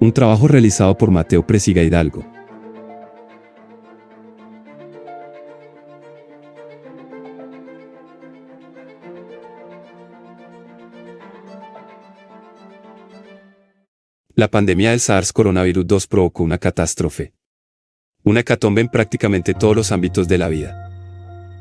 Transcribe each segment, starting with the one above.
un trabajo realizado por Mateo Presiga Hidalgo. La pandemia del SARS coronavirus 2 provocó una catástrofe. Una hecatombe en prácticamente todos los ámbitos de la vida.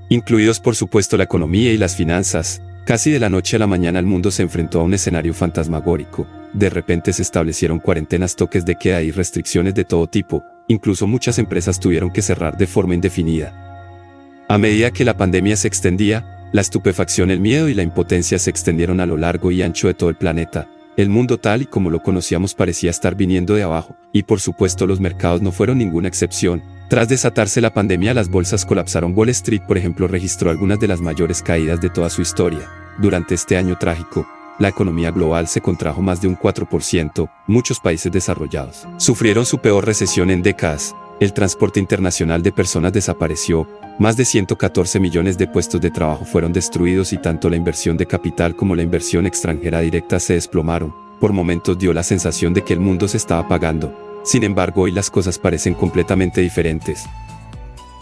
Incluidos por supuesto la economía y las finanzas. Casi de la noche a la mañana el mundo se enfrentó a un escenario fantasmagórico. De repente se establecieron cuarentenas, toques de queda y restricciones de todo tipo. Incluso muchas empresas tuvieron que cerrar de forma indefinida. A medida que la pandemia se extendía, la estupefacción, el miedo y la impotencia se extendieron a lo largo y ancho de todo el planeta. El mundo tal y como lo conocíamos parecía estar viniendo de abajo, y por supuesto los mercados no fueron ninguna excepción. Tras desatarse la pandemia, las bolsas colapsaron. Wall Street, por ejemplo, registró algunas de las mayores caídas de toda su historia. Durante este año trágico, la economía global se contrajo más de un 4%, muchos países desarrollados sufrieron su peor recesión en décadas. El transporte internacional de personas desapareció, más de 114 millones de puestos de trabajo fueron destruidos y tanto la inversión de capital como la inversión extranjera directa se desplomaron. Por momentos dio la sensación de que el mundo se estaba apagando. Sin embargo, hoy las cosas parecen completamente diferentes.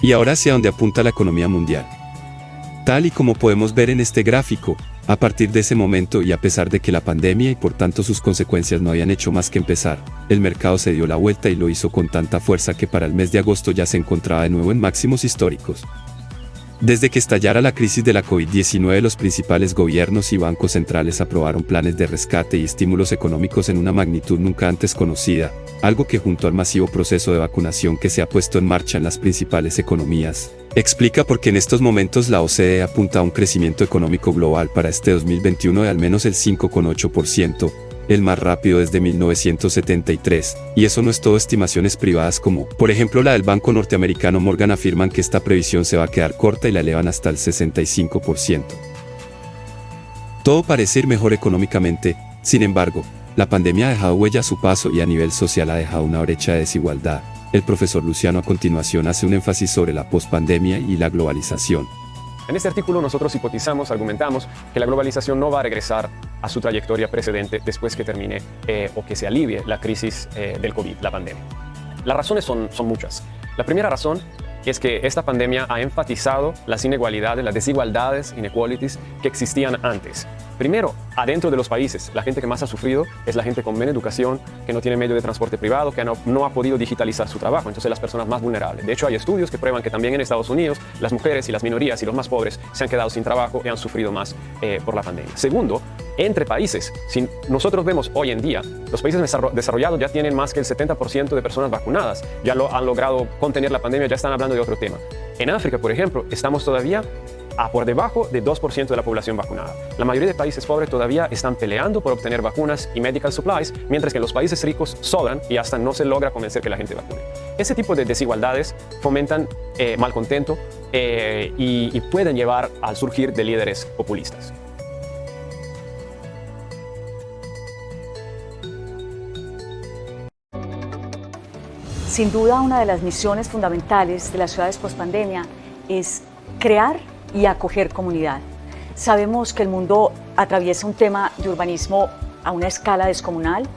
Y ahora hacia dónde apunta la economía mundial. Tal y como podemos ver en este gráfico, a partir de ese momento y a pesar de que la pandemia y por tanto sus consecuencias no habían hecho más que empezar, el mercado se dio la vuelta y lo hizo con tanta fuerza que para el mes de agosto ya se encontraba de nuevo en máximos históricos. Desde que estallara la crisis de la COVID-19, los principales gobiernos y bancos centrales aprobaron planes de rescate y estímulos económicos en una magnitud nunca antes conocida, algo que junto al masivo proceso de vacunación que se ha puesto en marcha en las principales economías, explica por qué en estos momentos la OCDE apunta a un crecimiento económico global para este 2021 de al menos el 5,8%, el más rápido desde 1973, y eso no es todo. Estimaciones privadas como, por ejemplo, la del banco norteamericano Morgan afirman que esta previsión se va a quedar corta y la elevan hasta el 65%. Todo parece ir mejor económicamente, sin embargo, la pandemia ha dejado huella a su paso y a nivel social ha dejado una brecha de desigualdad. El profesor Luciano a continuación hace un énfasis sobre la pospandemia y la globalización. En este artículo nosotros hipotizamos, argumentamos que la globalización no va a regresar a su trayectoria precedente después que termine o que se alivie la crisis del COVID, la pandemia. Las razones son muchas. La primera razón es que esta pandemia ha enfatizado las inigualdades, las desigualdades, inequalities, que existían antes. Primero, adentro de los países, la gente que más ha sufrido es la gente con menos educación, que no tiene medio de transporte privado, que no ha podido digitalizar su trabajo, entonces las personas más vulnerables. De hecho, hay estudios que prueban que también en Estados Unidos las mujeres y las minorías y los más pobres se han quedado sin trabajo y han sufrido más por la pandemia. Segundo, entre países, si nosotros vemos hoy en día, los países desarrollados ya tienen más que el 70% de personas vacunadas, ya han logrado contener la pandemia, ya están hablando de otro tema. En África, por ejemplo, estamos todavía por debajo de 2% de la población vacunada. La mayoría de países pobres todavía están peleando por obtener vacunas y medical supplies, mientras que en los países ricos sobran y hasta no se logra convencer que la gente vacune. Ese tipo de desigualdades fomentan malcontento y pueden llevar al surgir de líderes populistas. Sin duda, una de las misiones fundamentales de las ciudades pospandemia es crear y acoger comunidad. Sabemos que el mundo atraviesa un tema de urbanismo a una escala descomunal,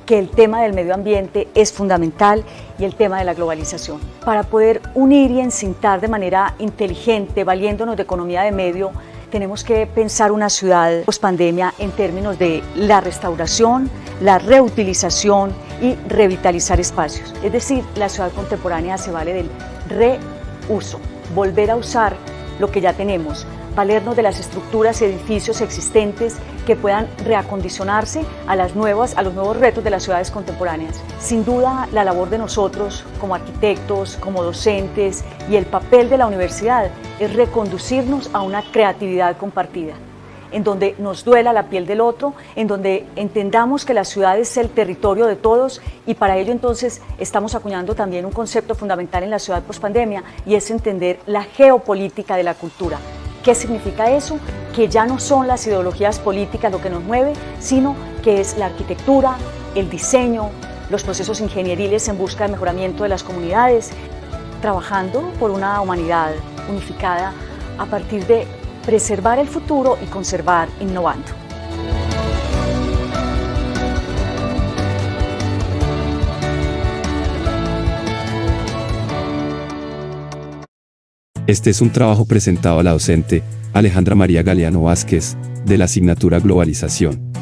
que el tema del medio ambiente es fundamental y el tema de la globalización. Para poder unir y encintar de manera inteligente, valiéndonos de economía de medio, tenemos que pensar una ciudad pospandemia en términos de la restauración, la reutilización y revitalizar espacios. Es decir, la ciudad contemporánea se vale del reuso, volver a usar lo que ya tenemos, valernos de las estructuras y edificios existentes que puedan reacondicionarse a los nuevos retos de las ciudades contemporáneas. Sin duda, la labor de nosotros como arquitectos, como docentes y el papel de la universidad es reconducirnos a una creatividad compartida, en donde nos duela la piel del otro, en donde entendamos que la ciudad es el territorio de todos y para ello entonces estamos acuñando también un concepto fundamental en la ciudad pospandemia y es entender la geopolítica de la cultura. ¿Qué significa eso? Que ya no son las ideologías políticas lo que nos mueve, sino que es la arquitectura, el diseño, los procesos ingenieriles en busca de mejoramiento de las comunidades, trabajando por una humanidad unificada a partir de preservar el futuro y conservar innovando. Este es un trabajo presentado a la docente Alejandra María Galeano Vázquez, de la asignatura Globalización.